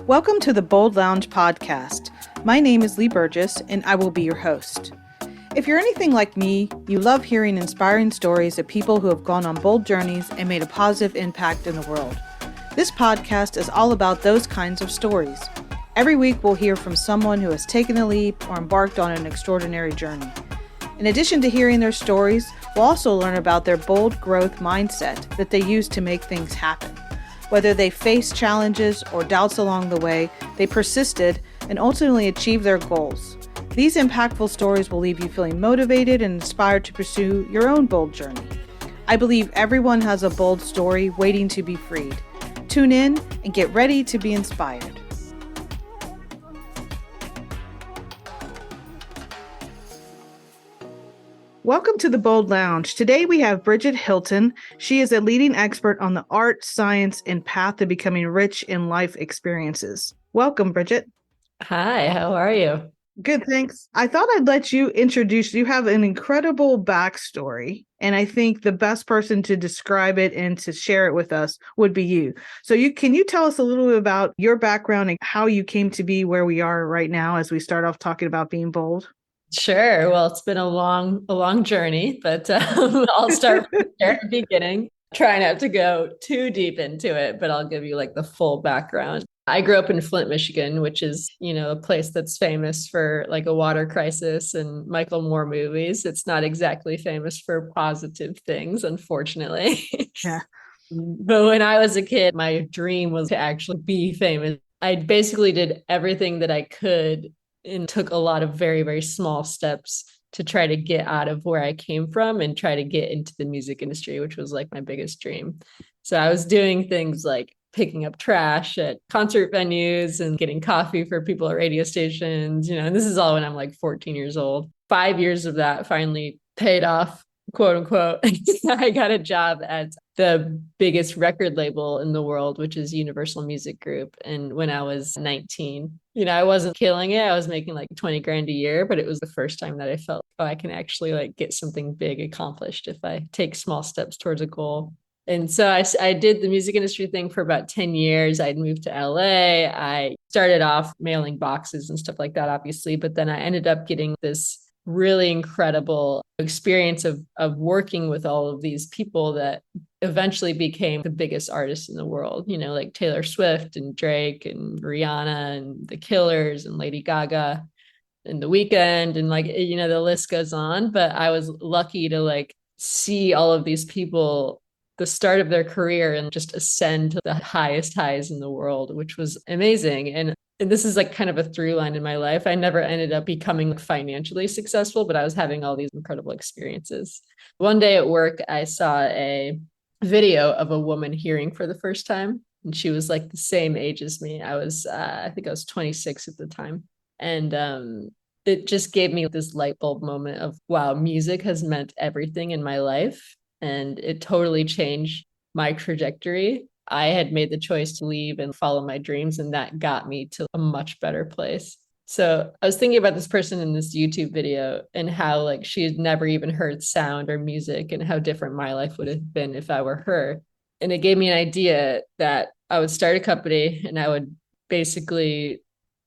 Welcome to the Bold Lounge podcast. My name is Lee Burgess, and I will be your host. If you're anything like me, you love hearing inspiring stories of people who have gone on bold journeys and made a positive impact in the world. This podcast is all about those kinds of stories. Every week, we'll hear from someone who has taken the leap or embarked on an extraordinary journey. In addition to hearing their stories, we'll also learn about their bold growth mindset that they use to make things happen. Whether they faced challenges or doubts along the way, they persisted and ultimately achieved their goals. These impactful stories will leave you feeling motivated and inspired to pursue your own bold journey. I believe everyone has a bold story waiting to be freed. Tune in and get ready to be inspired. Welcome to the Bold Lounge. Today we have Bridget Hilton. She is a leading expert on the art, science, and path to becoming rich in life experiences. Welcome, Bridget. Hi, how are you? Good, thanks. I thought I'd let you introduce. You have an incredible backstory, and I think the best person to describe it and to share it with us would be you. So can you tell us a little bit about your background and how you came to be where we are right now as we start off talking about being bold? Sure. Well, it's been a long journey, but I'll start from the beginning. Try not to go too deep into it, but I'll give you like the full background. I grew up in Flint, Michigan, which is, a place that's famous for like a water crisis and Michael Moore movies. It's not exactly famous for positive things, unfortunately. Yeah. But when I was a kid, my dream was to actually be famous. I basically did everything that I could and took a lot of very, very small steps to try to get out of where I came from and try to get into the music industry, which was like my biggest dream. So I was doing things like picking up trash at concert venues and getting coffee for people at radio stations, and this is all when I'm like 14 years old. 5 years of that finally paid off, quote unquote. I got a job at the biggest record label in the world, which is Universal Music Group. And when I was 19, I wasn't killing it. I was making like 20 grand a year, but it was the first time that I felt, I can actually like get something big accomplished if I take small steps towards a goal. And so I did the music industry thing for about 10 years. I'd moved to LA. I started off mailing boxes and stuff like that, obviously, but then I ended up getting this really incredible experience of working with all of these people that eventually became the biggest artists in the world, like Taylor Swift and Drake and Rihanna and The Killers and Lady Gaga and The Weeknd and like, the list goes on. But I was lucky to like see all of these people, the start of their career, and just ascend to the highest highs in the world, which was amazing. And this is like kind of a through line in my life. I never ended up becoming financially successful, but I was having all these incredible experiences. One day at work, I saw a video of a woman hearing for the first time. And she was like the same age as me. I think I was 26 at the time. And it just gave me this light bulb moment of, wow, music has meant everything in my life. And it totally changed my trajectory. I had made the choice to leave and follow my dreams, and that got me to a much better place. So I was thinking about this person in this YouTube video and how like she had never even heard sound or music and how different my life would have been if I were her. And it gave me an idea that I would start a company and I would basically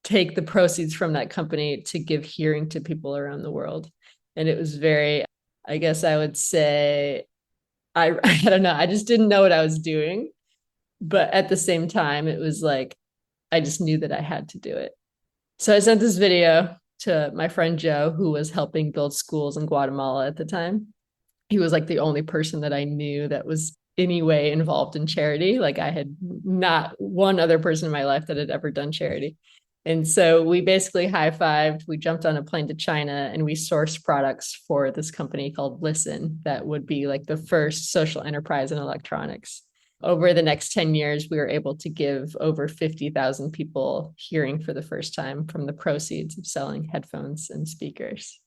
take the proceeds from that company to give hearing to people around the world. And it was very, I guess I would say, I don't know, I just didn't know what I was doing. But at the same time, it was like, I just knew that I had to do it. So I sent this video to my friend Joe, who was helping build schools in Guatemala at the time. He was like the only person that I knew that was any way involved in charity. Like I had not one other person in my life that had ever done charity. And so we basically high-fived, we jumped on a plane to China and we sourced products for this company called Listen that would be like the first social enterprise in electronics. Over the next 10 years, we were able to give over 50,000 people hearing for the first time from the proceeds of selling headphones and speakers.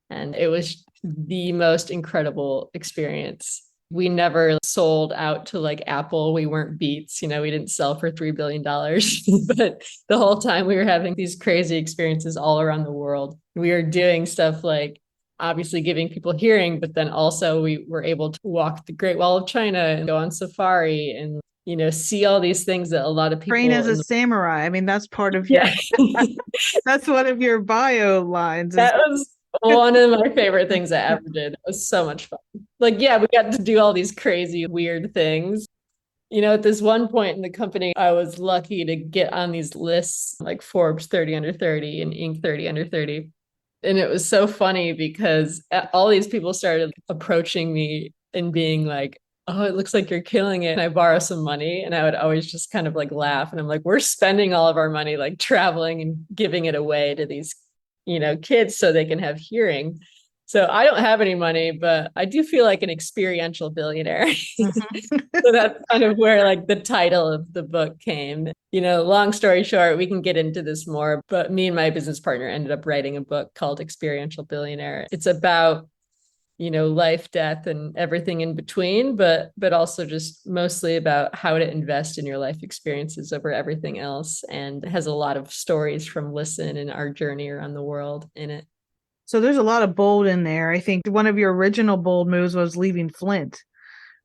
And it was the most incredible experience. We never sold out to like Apple. We weren't Beats, we didn't sell for $3 billion. But the whole time we were having these crazy experiences all around the world. We were doing stuff like obviously giving people hearing, but then also we were able to walk the Great Wall of China and go on safari and, see all these things that a lot of Train people as a samurai. I mean, that's part of your, yeah. that's one of your bio lines. Is That was one of my favorite things I ever did. It was so much fun. Like, yeah, we got to do all these crazy, weird things. At this one point in the company, I was lucky to get on these lists like Forbes 30 under 30 and Inc. 30 under 30. And it was so funny because all these people started approaching me and being like, oh, it looks like you're killing it. And I borrow some money. And I would always just kind of like laugh. And I'm like, we're spending all of our money like traveling and giving it away to these, kids so they can have hearing. So I don't have any money, but I do feel like an experiential billionaire. So that's kind of where like the title of the book came. Long story short, we can get into this more, but me and my business partner ended up writing a book called Experiential Billionaire. It's about, life, death, and everything in between, but also just mostly about how to invest in your life experiences over everything else. And it has a lot of stories from Listen and our journey around the world in it. So there's a lot of bold in there. I think one of your original bold moves was leaving Flint,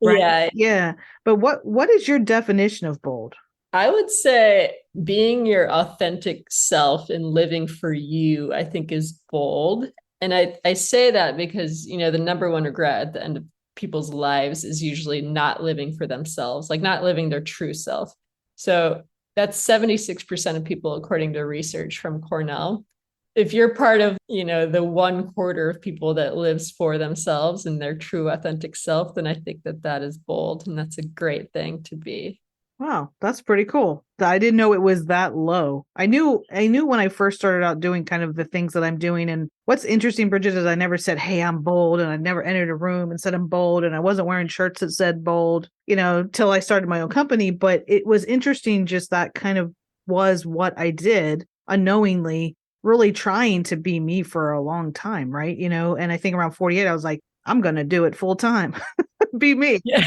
right? Yeah. Yeah. But what is your definition of bold? I would say being your authentic self and living for you, I think is bold. And I say that because, the number one regret at the end of people's lives is usually not living for themselves, like not living their true self. So that's 76% of people, according to research from Cornell. If you're part of, the 1/4 of people that lives for themselves and their true authentic self, then I think that is bold. And that's a great thing to be. Wow, that's pretty cool. I didn't know it was that low. I knew when I first started out doing kind of the things that I'm doing. And what's interesting, Bridget, is I never said, hey, I'm bold. And I never entered a room and said I'm bold. And I wasn't wearing shirts that said bold, till I started my own company. But it was interesting, just that kind of was what I did unknowingly, really trying to be me for a long time, right? And I think around 48, I was like, I'm going to do it full time. Be me. Yeah.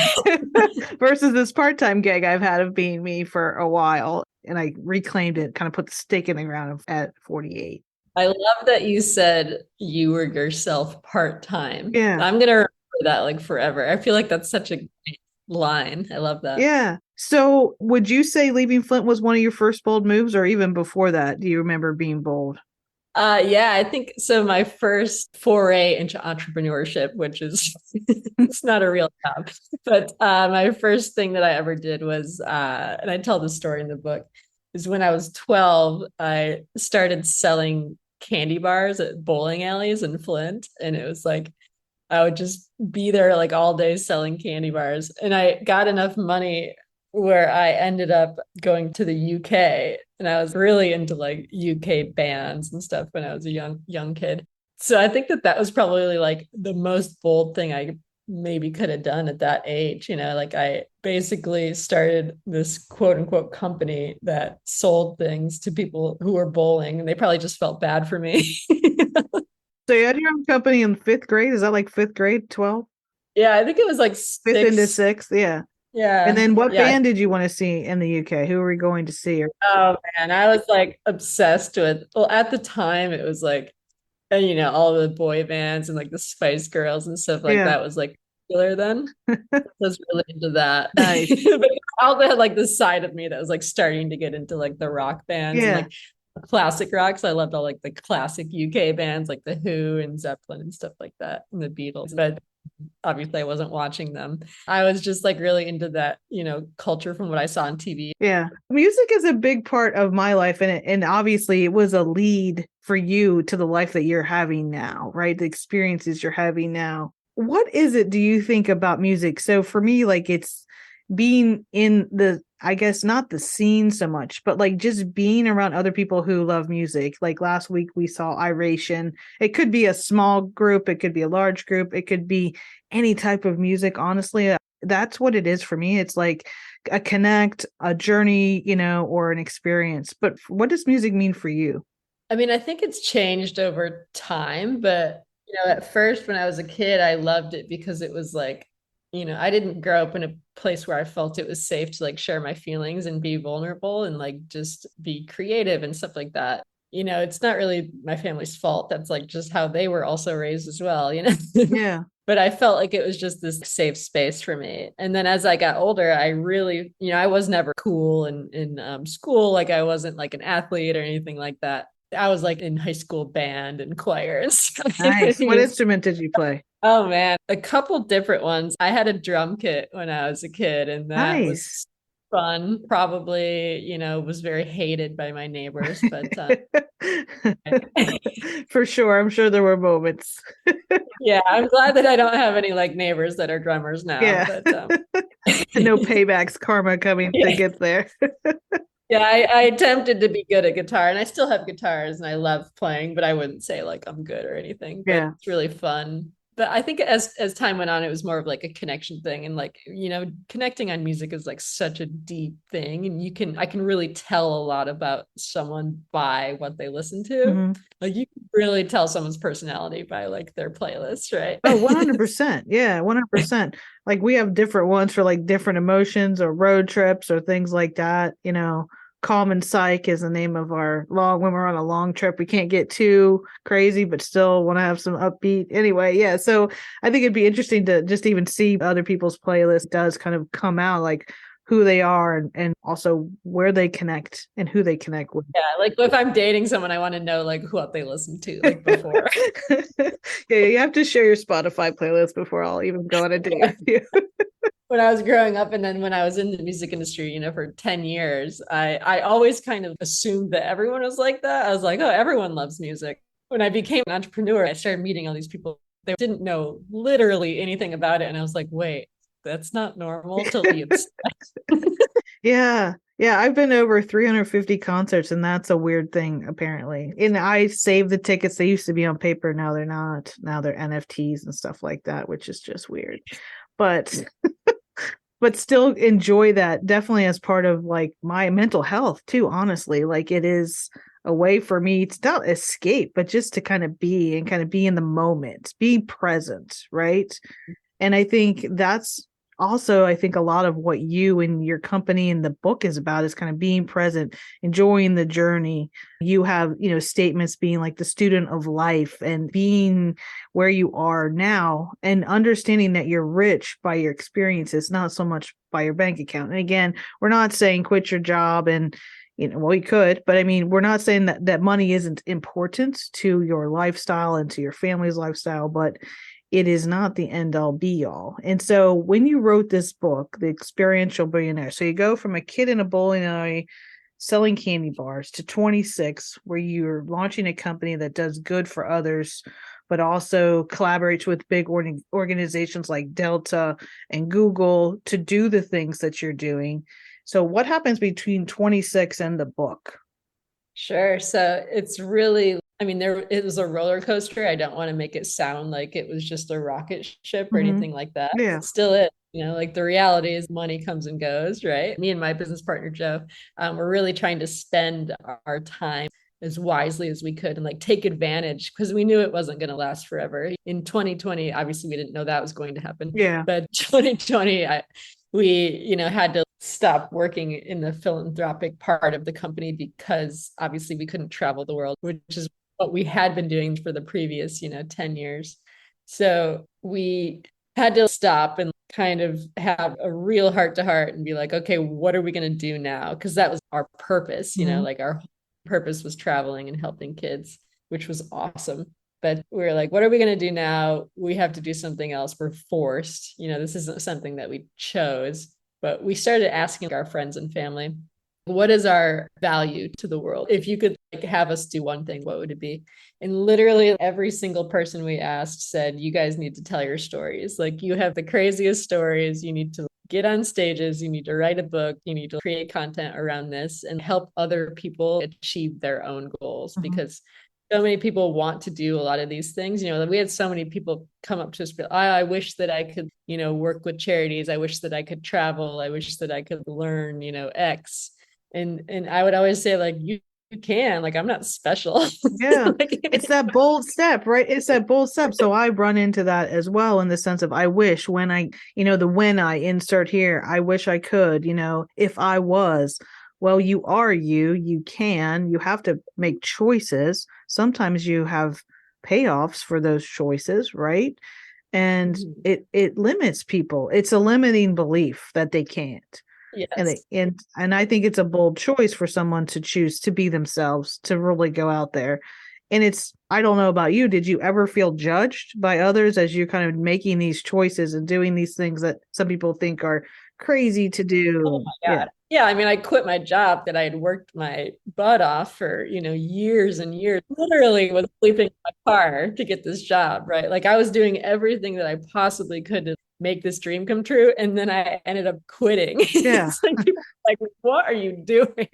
Versus this part-time gig I've had of being me for a while. And I reclaimed it, kind of put the stake in the ground at 48. I love that you said you were yourself part-time. Yeah. I'm going to remember that like forever. I feel like that's such a great line. I love that. Yeah. So would you say leaving Flint was one of your first bold moves, or even before that? Do you remember being bold? Yeah, I think so. My first foray into entrepreneurship, which is it's not a real job, but my first thing that I ever did was, and I tell this story in the book, is when I was 12, I started selling candy bars at bowling alleys in Flint, and it was like I would just be there like all day selling candy bars, and I got enough money where I ended up going to the UK, and I was really into like UK bands and stuff when I was a young kid. So I think that was probably like the most bold thing I maybe could have done at that age. Like I basically started this quote unquote company that sold things to people who were bowling, and they probably just felt bad for me. So you had your own company in 5th grade? Is that like 5th grade, 12? Yeah, I think it was like 5th into 6th. Yeah. Yeah. And then what yeah. band did you want to see in the UK? Who were we going to see? Oh man, I was like obsessed with, well, at the time it was like, all the boy bands and like the Spice Girls and stuff like that was like popular then. I was really into that. Nice. But I also had like this side of me that was like starting to get into like the rock bands and like classic rocks. I loved all like the classic UK bands like the Who and Zeppelin and stuff like that and the Beatles. But obviously I wasn't watching them. I was just like really into that, culture from what I saw on TV. Yeah. Music is a big part of my life. And obviously it was a lead for you to the life that you're having now, right? The experiences you're having now. What is it, do you think, about music? So for me, like it's being in the, I guess not the scene so much, but like just being around other people who love music. Like last week we saw Iration. It could be a small group. It could be a large group. It could be any type of music. Honestly, that's what it is for me. It's like a connect, a journey, or an experience. But what does music mean for you? I mean, I think it's changed over time, but at first when I was a kid, I loved it because it was like, I didn't grow up in a place where I felt it was safe to like share my feelings and be vulnerable and like just be creative and stuff like that. It's not really my family's fault. That's like just how they were also raised as well, Yeah. but I felt like it was just this safe space for me. And then as I got older, I really, I was never cool in school. Like I wasn't like an athlete or anything like that. I was like in high school band and choir and stuff. Nice. What instrument did you play? Oh man, a couple different ones. I had a drum kit when I was a kid, and that Nice. was fun. Probably, was very hated by my neighbors, but For sure. I'm sure there were moments. yeah, I'm glad that I don't have any like neighbors that are drummers now. Yeah. But No paybacks, karma coming to get there. yeah, I attempted to be good at guitar, and I still have guitars, and I love playing, but I wouldn't say like I'm good or anything. But Yeah. it's really fun. But I think as time went on, it was more of like a connection thing, and like connecting on music is like such a deep thing, and I can really tell a lot about someone by what they listen to. Mm-hmm. Like you can really tell someone's personality by like their playlist, right? Oh, 100%. Yeah, 100%. Like we have different ones for like different emotions or road trips or things like that. Calm and Psych is the name of our when we're on a long trip. We can't get too crazy, but still want to have some upbeat. Anyway, yeah. So I think it'd be interesting to just even see other people's playlist does kind of come out, like who they are and also where they connect and who they connect with. Yeah, like if I'm dating someone, I want to know like what they listen to like before. Yeah, you have to share your Spotify playlist before I'll even go on a date with you. When I was growing up and then when I was in the music industry, for 10 years, I always kind of assumed that everyone was like that. I was like, oh, everyone loves music. When I became an entrepreneur, I started meeting all these people. They didn't know literally anything about it. And I was like, wait, that's not normal to be obsessed. Yeah. Yeah. I've been over 350 concerts, and that's a weird thing, apparently. And I saved the tickets. They used to be on paper. Now they're not. Now they're NFTs and stuff like that, which is just weird. But still enjoy that definitely as part of like my mental health too, honestly. Like it is a way for me to not escape, but just to kind of be in the moment, be present, right? And I think that's also, I think a lot of what you and your company and the book is about is kind of being present, enjoying the journey. You have, statements being like the student of life and being where you are now and understanding that you're rich by your experiences, not so much by your bank account. And again, we're not saying quit your job and, well, you could, but I mean, we're not saying that money isn't important to your lifestyle and to your family's lifestyle, but it is not the end all be all. And so when you wrote this book, The Experiential Billionaire, so you go from a kid in a bowling alley selling candy bars to 26, where you're launching a company that does good for others, but also collaborates with big organizations like Delta and Google to do the things that you're doing. So what happens between 26 and the book? Sure. So it's really, it was a roller coaster. I don't want to make it sound like it was just a rocket ship or anything like that. Yeah. It still is. Like the reality is money comes and goes, right? Me and my business partner, Joe, we're really trying to spend our time as wisely as we could and like take advantage because we knew it wasn't going to last forever. In 2020, obviously we didn't know that was going to happen. Yeah. But 2020, we had to stop working in the philanthropic part of the company because obviously we couldn't travel the world, which is what we had been doing for the previous 10 years. So we had to stop and kind of have a real heart to heart and be like, okay, what are we going to do now? Because that was our purpose, like our purpose was traveling and helping kids, which was awesome. But we were like, what are we going to do now? We have to do something else. We're forced. This isn't something that we chose. But we started asking our friends and family, what is our value to the world? If you could have us do one thing, what would it be? And literally every single person we asked said, you guys need to tell your stories. Like you have the craziest stories. You need to get on stages. You need to write a book. You need to create content around this and help other people achieve their own goals because so many people want to do a lot of these things. We had so many people come up to us, I wish that I could, work with charities. I wish that I could travel. I wish that I could learn, X. And I would always say like, you can, like, I'm not special. Yeah. It's that bold step, right? It's that bold step. So I run into that as well in the sense of, I wish when I insert here, I wish I could, if I was. Well, you are you have to make choices. Sometimes you have payoffs for those choices, right? And it limits people. It's a limiting belief that they can't. Yes. And I think it's a bold choice for someone to choose to be themselves, to really go out there. And I don't know about you, did you ever feel judged by others as you're kind of making these choices and doing these things that some people think are crazy to do? Oh my God. Yeah. I mean, I quit my job that I had worked my butt off for, years and years, literally was sleeping in my car to get this job, right? Like I was doing everything that I possibly could to make this dream come true. And then I ended up quitting. Yeah. It's like, people are like, what are you doing?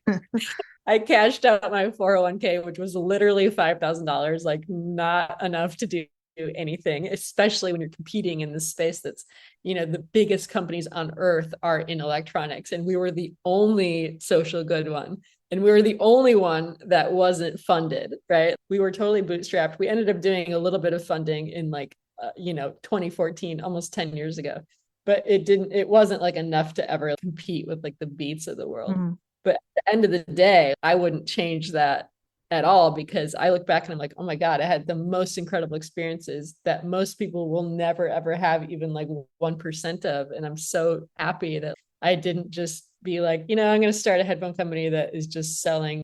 I cashed out my 401k, which was literally $5,000, like not enough to do anything, especially when you're competing in this space that's, the biggest companies on earth are in electronics. And we were the only social good one. And we were the only one that wasn't funded, right? We were totally bootstrapped. We ended up doing a little bit of funding in 2014, almost 10 years ago. But it wasn't like enough to ever compete with like the Beats of the world. Mm-hmm. But at the end of the day, I wouldn't change that at all, because I look back and I'm like, oh my God, I had the most incredible experiences that most people will never, ever have even like 1% of. And I'm so happy that I didn't just be like, I'm going to start a headphone company that is just selling,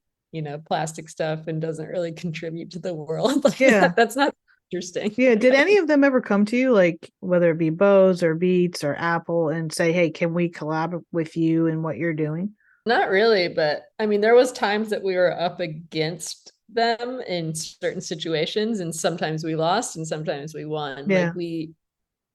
plastic stuff and doesn't really contribute to the world. Like that's not interesting. Yeah. Did any of them ever come to you, like whether it be Bose or Beats or Apple, and say, hey, can we collab with you in what you're doing? Not really, but I mean, there was times that we were up against them in certain situations, and sometimes we lost and sometimes we won. Yeah. Like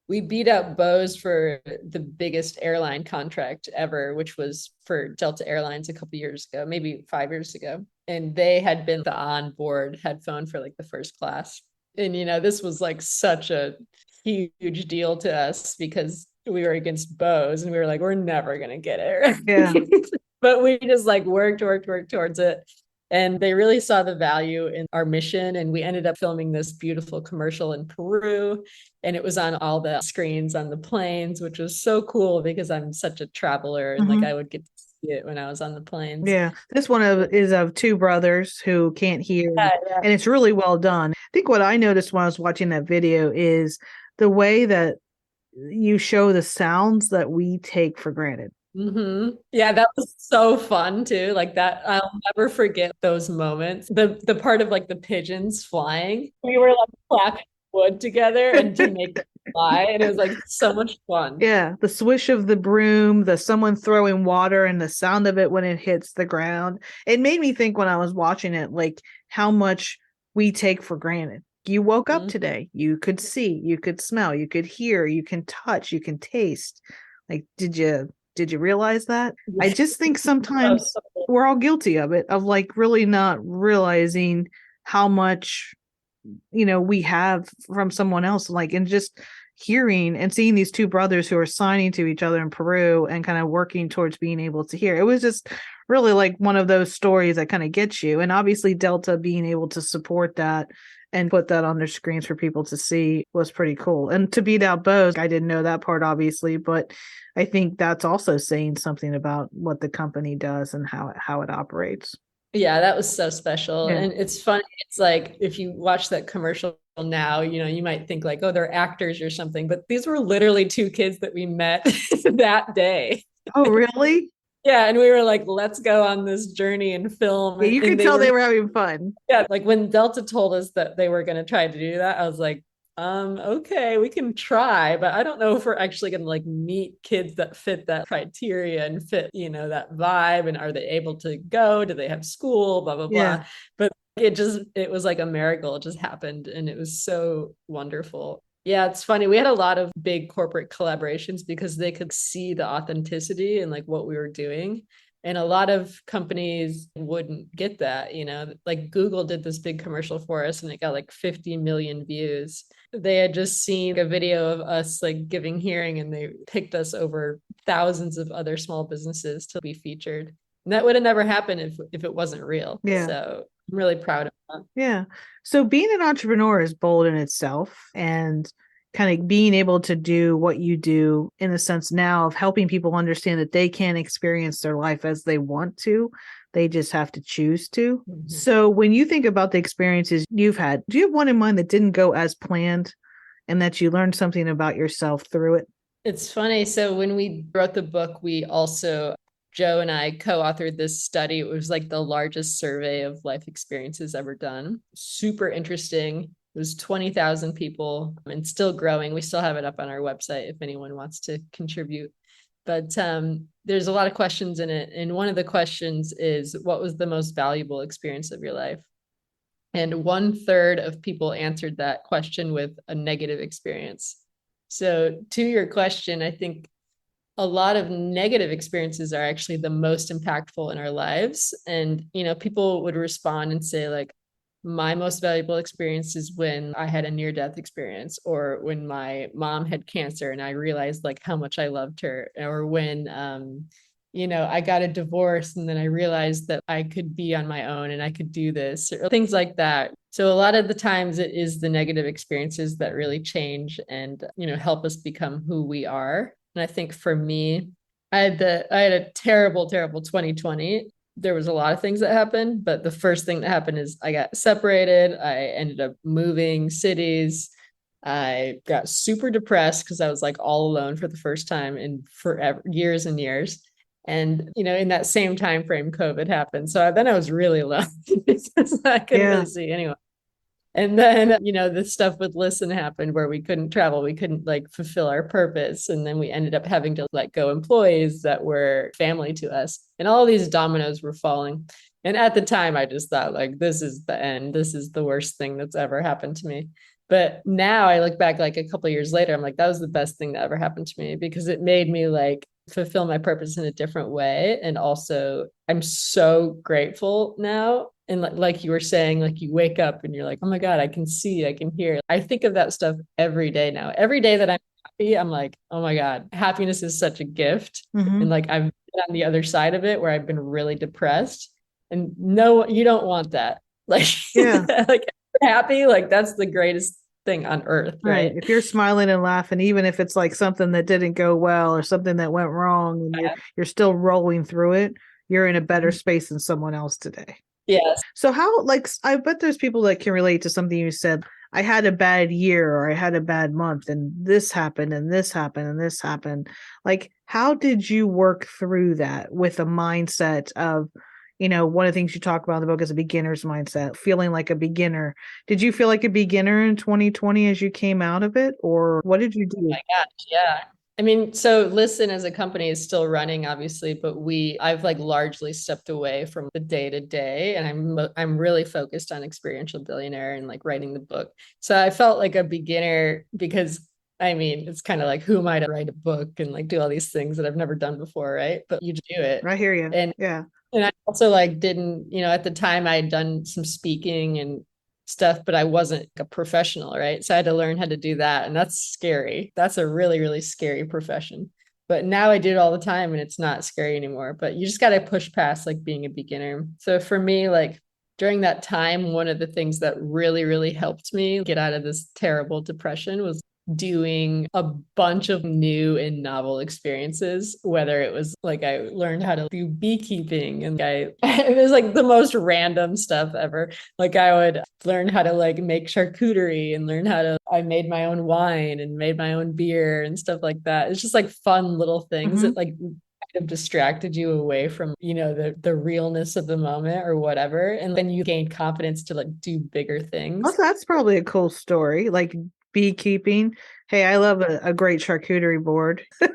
we beat out Bose for the biggest airline contract ever, which was for Delta Airlines a couple years ago, maybe 5 years ago. And they had been the onboard headphone for like the first class. And, this was like such a huge deal to us because we were against Bose and we were like, we're never going to get it. Yeah. But we just like worked towards it. And they really saw the value in our mission. And we ended up filming this beautiful commercial in Peru. And it was on all the screens on the planes, which was so cool because I'm such a traveler. And like I would get to see it when I was on the planes. Yeah. This one is of two brothers who can't hear. Yeah. And it's really well done. I think what I noticed when I was watching that video is the way that you show the sounds that we take for granted. Mm-hmm. Yeah, that was so fun too. Like that, I'll never forget those moments. The part of like the pigeons flying, we were like clapping wood together and to make them fly, and it was like so much fun. Yeah, the swish of the broom, the someone throwing water, and the sound of it when it hits the ground. It made me think when I was watching it, like how much we take for granted. You woke up today, you could see, you could smell, you could hear, you can touch, you can taste. Like, did you realize that? I just think sometimes we're all guilty of it, of like really not realizing how much, we have from someone else, like, and just hearing and seeing these two brothers who are signing to each other in Peru and kind of working towards being able to hear. It was just really like one of those stories that kind of gets you. And obviously Delta being able to support that and put that on their screens for people to see was pretty cool. And to beat out Bose, I didn't know that part, obviously, but I think that's also saying something about what the company does and how it operates. Yeah, that was so special. Yeah. And it's funny. It's like, if you watch that commercial now, you might think like, oh, they're actors or something, but these were literally two kids that we met that day. Oh, really? Yeah. And we were like, let's go on this journey and film. Yeah, you could tell they were having fun. Yeah. Like when Delta told us that they were going to try to do that, I was like, okay, we can try, but I don't know if we're actually going to like meet kids that fit that criteria and fit, that vibe. And are they able to go? Do they have school? Blah, blah, blah. But it was like a miracle. It just happened. And it was so wonderful. Yeah, it's funny. We had a lot of big corporate collaborations because they could see the authenticity and like what we were doing. And a lot of companies wouldn't get that, like Google did this big commercial for us and it got like 50 million views. They had just seen a video of us like giving hearing and they picked us over thousands of other small businesses to be featured. And that would have never happened if it wasn't real. Yeah. So I'm really proud of that. Yeah. So being an entrepreneur is bold in itself, and kind of being able to do what you do in the sense now of helping people understand that they can experience their life as they want to. They just have to choose to. So when you think about the experiences you've had, do you have one in mind that didn't go as planned? and that you learned something about yourself through it? It's funny. So when we wrote the book, we also, Joe and I co-authored this study. It was like the largest survey of life experiences ever done. Super interesting. It was 20,000 people and still growing. We still have it up on our website if anyone wants to contribute. But there's a lot of questions in it. And one of the questions is, what was the most valuable experience of your life? And 1/3 of people answered that question with a negative experience. So to your question, I think a lot of negative experiences are actually the most impactful in our lives. And, people would respond and say, like, my most valuable experience is when I had a near-death experience, or when my mom had cancer and I realized like how much I loved her, or when, I got a divorce and then I realized that I could be on my own and I could do this, or things like that. So a lot of the times it is the negative experiences that really change and, help us become who we are. And I think for me, I had a terrible, terrible 2020. There was a lot of things that happened, but the first thing that happened is I got separated. I ended up moving cities. I got super depressed because I was like all alone for the first time in forever, years and years. And, in that same time frame, COVID happened. So then I was really alone because I couldn't really see anyone. And then, the stuff with Listen happened where we couldn't travel. We couldn't like fulfill our purpose. And then we ended up having to let go employees that were family to us. And all these dominoes were falling. And at the time, I just thought like, this is the end. This is the worst thing that's ever happened to me. But now I look back like a couple of years later, I'm like, that was the best thing that ever happened to me, because it made me like fulfill my purpose in a different way. And also I'm so grateful now. And like you were saying, like you wake up and you're like, oh my God, I can see, I can hear. I think of that stuff every day now. Every day that I'm happy, I'm like, oh my God, happiness is such a gift. Mm-hmm. And like I've been on the other side of it where I've been really depressed. And no, you don't want that. Like, like happy, like that's the greatest thing on earth, right? If you're smiling and laughing, even if it's like something that didn't go well or something that went wrong, and you're still rolling through it, you're in a better space than someone else today. Yes. So how, like, I bet there's people that can relate to something you said. I had a bad year, or I had a bad month, and this happened and this happened and this happened. Like, how did you work through that with a mindset of, one of the things you talk about in the book is a beginner's mindset, feeling like a beginner. Did you feel like a beginner in 2020 as you came out of it, or what did you do? Oh my gosh, yeah. I mean, so Listen as a company is still running, obviously, but I've like largely stepped away from the day to day, and I'm really focused on Experiential Billionaire and like writing the book. So I felt like a beginner because, I mean, it's kind of like, who am I to write a book and like do all these things that I've never done before, right? But you do it. I hear you. And and I also like didn't, at the time I had done some speaking and stuff, but I wasn't a professional, right? So I had to learn how to do that. And that's scary. That's a really, really scary profession. But now I do it all the time and it's not scary anymore. But you just got to push past like being a beginner. So for me, like during that time, one of the things that really, really helped me get out of this terrible depression was doing a bunch of new and novel experiences, whether it was like I learned how to do beekeeping, and it was like the most random stuff ever. Like I would learn how to like make charcuterie and I made my own wine and made my own beer and stuff like that. It's just like fun little things that like kind of distracted you away from, the realness of the moment or whatever. And then you gain confidence to like do bigger things. Oh, that's probably a cool story. Like beekeeping. Hey, I love a great charcuterie board. Like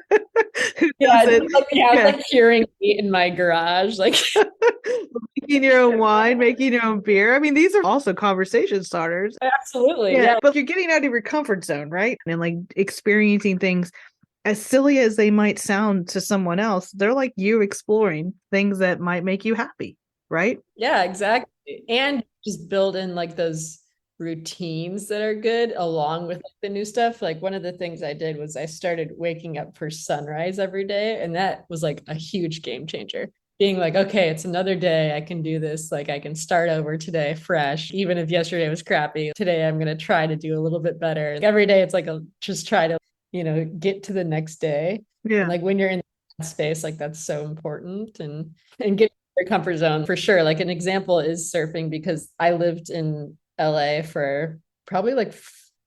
curing meat in my garage, like making your own wine, making your own beer. I mean, these are also conversation starters. Absolutely. Yeah. But you're getting out of your comfort zone, right? And like experiencing things, as silly as they might sound to someone else, they're like you exploring things that might make you happy, right? Yeah, exactly. And just build in like those routines that are good along with like the new stuff. Like one of the things I did was I started waking up for sunrise every day, and that was like a huge game changer. Being like, okay, it's another day, I can do this, like I can start over today fresh, even if yesterday was crappy. Today I'm going to try to do a little bit better. Like every day it's like just try to get to the next day. And like when you're in that space, like that's so important, and get your comfort zone for sure. Like an example is surfing, because I lived in LA for probably like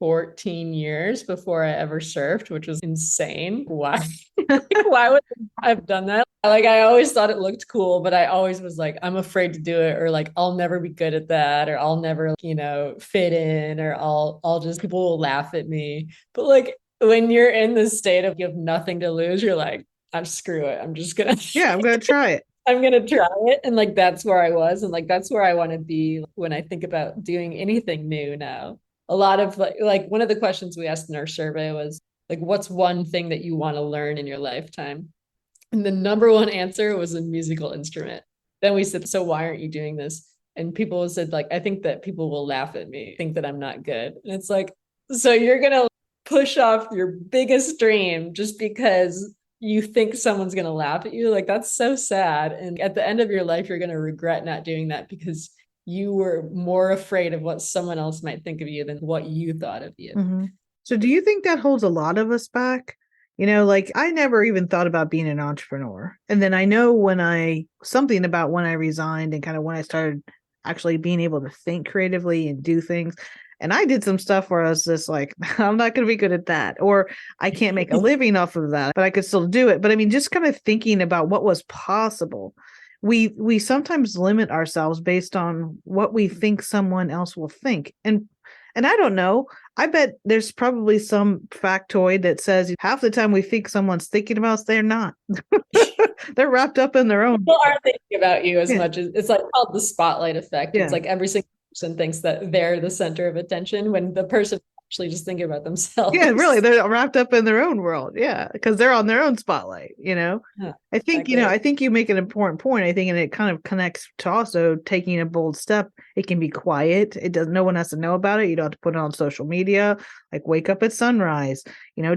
14 years before I ever surfed, which was insane. Why? Why would I have done that? Like, I always thought it looked cool, but I always was like, I'm afraid to do it, or like, I'll never be good at that, or I'll never, fit in, or I'll just, people will laugh at me. But like, when you're in this state of you have nothing to lose, you're like, I'm screw it. I'm just gonna, Yeah, I'm going to try it. I'm gonna try it. And like, that's where I was. And like, that's where I want to be when I think about doing anything new now. A lot of like one of the questions we asked in our survey was like, what's one thing that you want to learn in your lifetime? And the number one answer was a musical instrument. Then we said, so why aren't you doing this? And people said, like, I think that people will laugh at me, think that I'm not good. And it's like, so you're going to push off your biggest dream just because you think someone's going to laugh at you? Like, that's so sad. And at the end of your life, you're going to regret not doing that because you were more afraid of what someone else might think of you than what you thought of you. Mm-hmm. So do you think that holds a lot of us back? Like I never even thought about being an entrepreneur. And then I know when I resigned and kind of when I started actually being able to think creatively and do things. And I did some stuff where I was just like, I'm not going to be good at that, or I can't make a living off of that, but I could still do it. But I mean, just kind of thinking about what was possible. We sometimes limit ourselves based on what we think someone else will think. And I don't know. I bet there's probably some factoid that says half the time we think someone's thinking about us, they're not. They're wrapped up in their own. People aren't thinking about you as much as it's like called the spotlight effect. Yeah. It's like every single person thinks that they're the center of attention when the person actually just thinking about themselves. Yeah, really. They're wrapped up in their own world. Yeah. Because they're on their own spotlight, Yeah, I think, exactly. I think you make an important point. I think, and it kind of connects to also taking a bold step. It can be quiet. No one has to know about it. You don't have to put it on social media, like wake up at sunrise,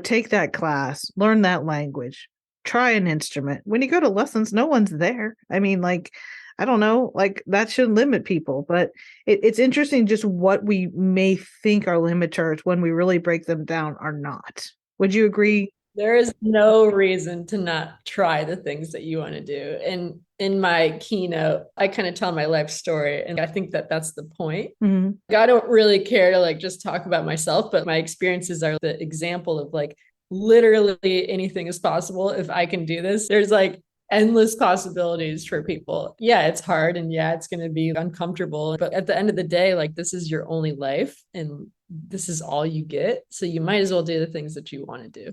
take that class, learn that language, try an instrument. When you go to lessons, no one's there. I mean, like, I don't know, like that shouldn't limit people, but it's interesting just what we may think are limiters when we really break them down are not. Would you agree? There is no reason to not try the things that you want to do. And in my keynote, I kind of tell my life story. And I think that that's the point. Mm-hmm. I don't really care to like just talk about myself, but my experiences are the example of like literally anything is possible if I can do this. There's like endless possibilities for people. Yeah, it's hard and yeah, it's going to be uncomfortable. But at the end of the day, like this is your only life and this is all you get. So you might as well do the things that you want to do.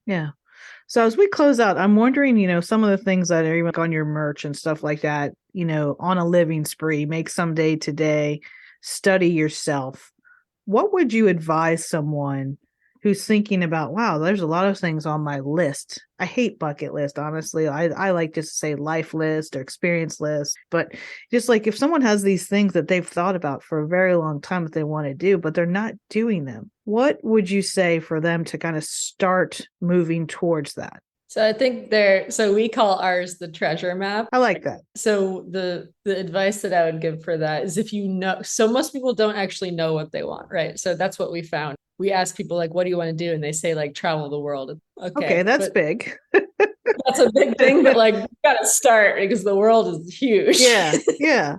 Yeah. So as we close out, I'm wondering, some of the things that are even on your merch and stuff like that, on a living spree, make someday today, study yourself. What would you advise someone who's thinking about, wow, there's a lot of things on my list. I hate bucket list, honestly. I like just to say life list or experience list. But just like if someone has these things that they've thought about for a very long time that they want to do, but they're not doing them, what would you say for them to kind of start moving towards that? So I think so we call ours the treasure map. I like that. So the advice that I would give for that is if so most people don't actually know what they want, right? So that's what we found. We ask people like, what do you want to do? And they say like travel the world. Okay, that's big. That's a big thing, but like you gotta start because the world is huge. Yeah.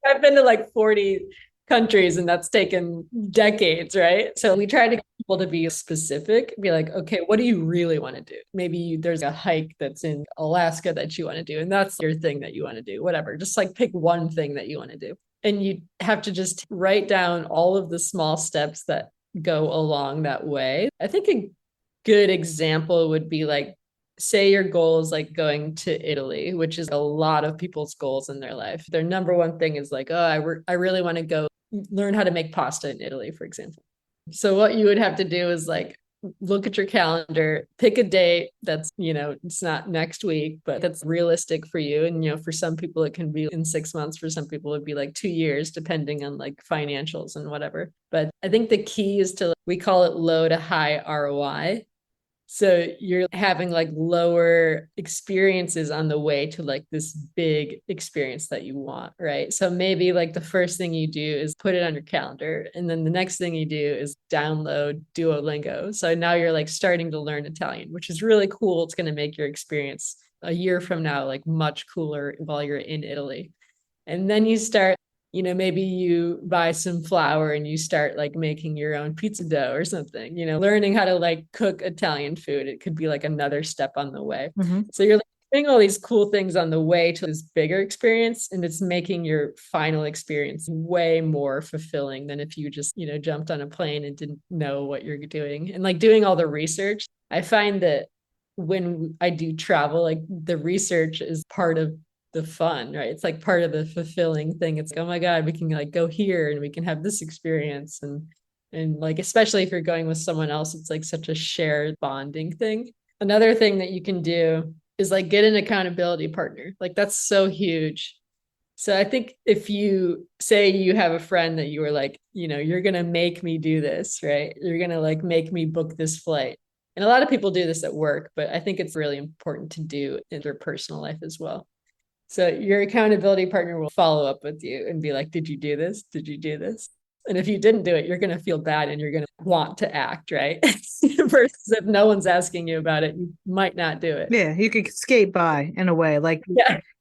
I've been to like 40 countries and that's taken decades, right? So we try to get people to be specific, be like, okay, what do you really want to do? Maybe there's a hike that's in Alaska that you want to do, and that's your thing that you want to do, whatever. Just like pick one thing that you want to do. And you have to just write down all of the small steps that go along that way. I think a good example would be like, say your goal is like going to Italy, which is a lot of people's goals in their life. Their number one thing is like, oh, I really want to go learn how to make pasta in Italy, for example. So what you would have to do is like, look at your calendar, pick a date that's, it's not next week, but that's realistic for you. And, for some people, it can be in 6 months. For some people, it'd be like 2 years, depending on like financials and whatever. But I think the key is we call it low to high ROI. So you're having like lower experiences on the way to like this big experience that you want, right? So maybe like the first thing you do is put it on your calendar. And then the next thing you do is download Duolingo. So now you're like starting to learn Italian, which is really cool. It's going to make your experience a year from now like much cooler while you're in Italy. And then you start maybe you buy some flour and you start like making your own pizza dough or something, learning how to like cook Italian food. It could be like another step on the way. Mm-hmm. So you're like doing all these cool things on the way to this bigger experience, and it's making your final experience way more fulfilling than if you just, jumped on a plane and didn't know what you're doing. And like doing all the research, I find that when I do travel, like the research is part of the fun, right? It's like part of the fulfilling thing. It's like, oh my God, we can like go here and we can have this experience. And like, especially if you're going with someone else, it's like such a shared bonding thing. Another thing that you can do is like get an accountability partner. Like that's so huge. So I think if you say you have a friend that you were like, you're going to make me do this, right? You're going to like make me book this flight. And a lot of people do this at work, but I think it's really important to do in their personal life as well. So your accountability partner will follow up with you and be like, did you do this? Did you do this? And if you didn't do it, you're going to feel bad and you're going to want to act, right? Versus if no one's asking you about it, you might not do it. Yeah, you could skate by in a way. Like,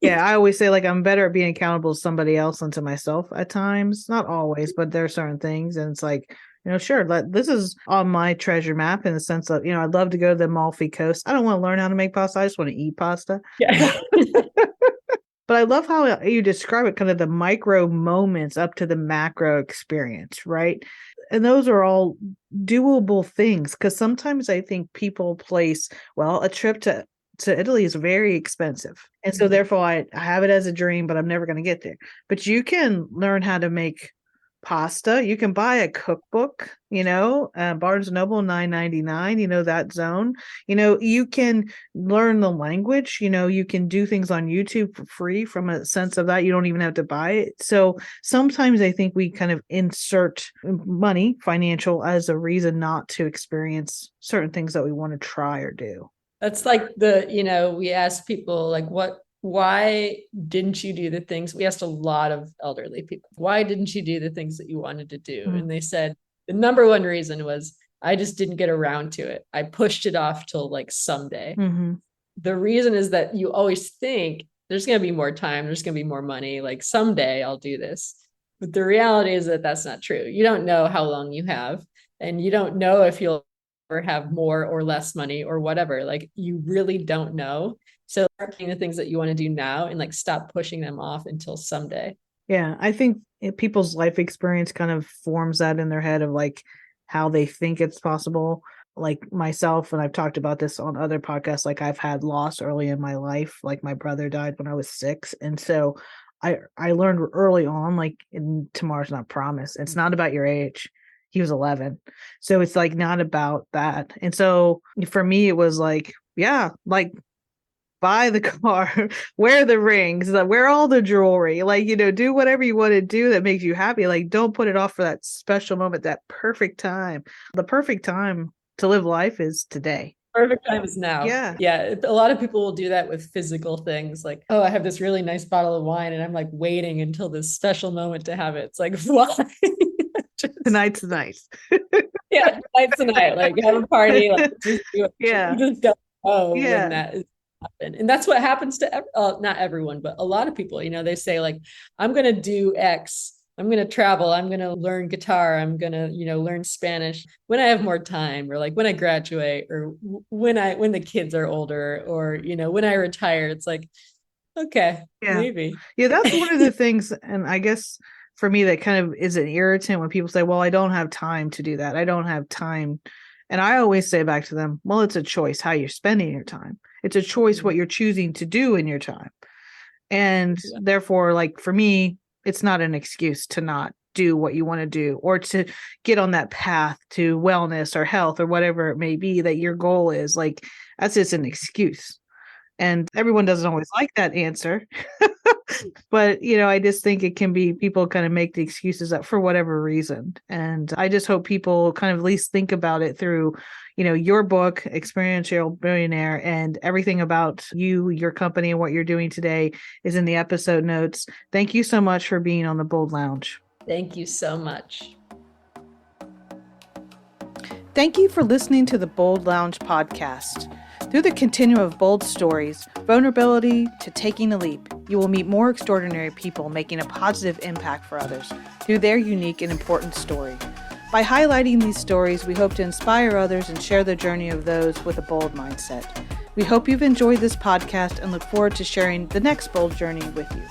yeah, I always say like I'm better at being accountable to somebody else than to myself at times. Not always, but there are certain things. And it's like, sure, this is on my treasure map in the sense of, I'd love to go to the Amalfi Coast. I don't want to learn how to make pasta. I just want to eat pasta. Yeah. But I love how you describe it, kind of the micro moments up to the macro experience, right? And those are all doable things, because sometimes I think people place, a trip to Italy is very expensive. And so therefore I have it as a dream, but I'm never going to get there. But you can learn how to make pasta. You can buy a cookbook, Barnes and Noble, $9.99, that zone. You can learn the language, you can do things on YouTube for free from a sense of that. You don't even have to buy it. So sometimes I think we kind of insert money, financial, as a reason not to experience certain things that we want to try or do. That's like we ask people like, why didn't you do the things? We asked a lot of elderly people, why didn't you do the things that you wanted to do? Mm-hmm. And they said the number one reason was, I just didn't get around to it. I pushed it off till like someday. Mm-hmm. The reason is that you always think there's going to be more time, there's going to be more money, like someday I'll do this. But the reality is that that's not true. You don't know how long you have, and you don't know if you'll ever have more or less money or whatever. Like you really don't know. So start doing the things that you want to do now and like stop pushing them off until someday. Yeah, I think people's life experience kind of forms that in their head of like how they think it's possible. Like myself, and I've talked about this on other podcasts, like I've had loss early in my life. Like my brother died when I was 6. And so I learned early on, like tomorrow's not promised. It's not about your age. He was 11. So it's like not about that. And so for me, it was like, like, buy the car, wear the rings, wear all the jewelry, like, do whatever you want to do that makes you happy. Like, don't put it off for that special moment, that perfect time. The perfect time to live life is today. Perfect time is now. Yeah. A lot of people will do that with physical things. Like, oh, I have this really nice bottle of wine and I'm like waiting until this special moment to have it. It's like, why? Tonight's nice. Tonight's the night. Like, have a party. Like, just do it. You just don't know when that is. And that's what happens to not everyone, but a lot of people. They say like, I'm going to do X, I'm going to travel, I'm going to learn guitar, I'm going to learn Spanish when I have more time, or like when I graduate, or when the kids are older, or when I retire. It's like, okay, maybe. That's one of the things. And I guess for me, that kind of is an irritant when people say, well, I don't have time to do that, I don't have time. And I always say back to them, well, it's a choice how you're spending your time. It's a choice what you're choosing to do in your time. And therefore, like for me, it's not an excuse to not do what you want to do, or to get on that path to wellness or health or whatever it may be that your goal is. Like, that's just an excuse. And everyone doesn't always like that answer. But, I just think it can be, people kind of make the excuses up for whatever reason. And I just hope people kind of at least think about it through, your book, Experiential Billionaire, and everything about you, your company, and what you're doing today is in the episode notes. Thank you so much for being on the Bold Lounge. Thank you so much. Thank you for listening to the Bold Lounge podcast. Through the continuum of bold stories, vulnerability to taking a leap, you will meet more extraordinary people making a positive impact for others through their unique and important story. By highlighting these stories, we hope to inspire others and share the journey of those with a bold mindset. We hope you've enjoyed this podcast and look forward to sharing the next bold journey with you.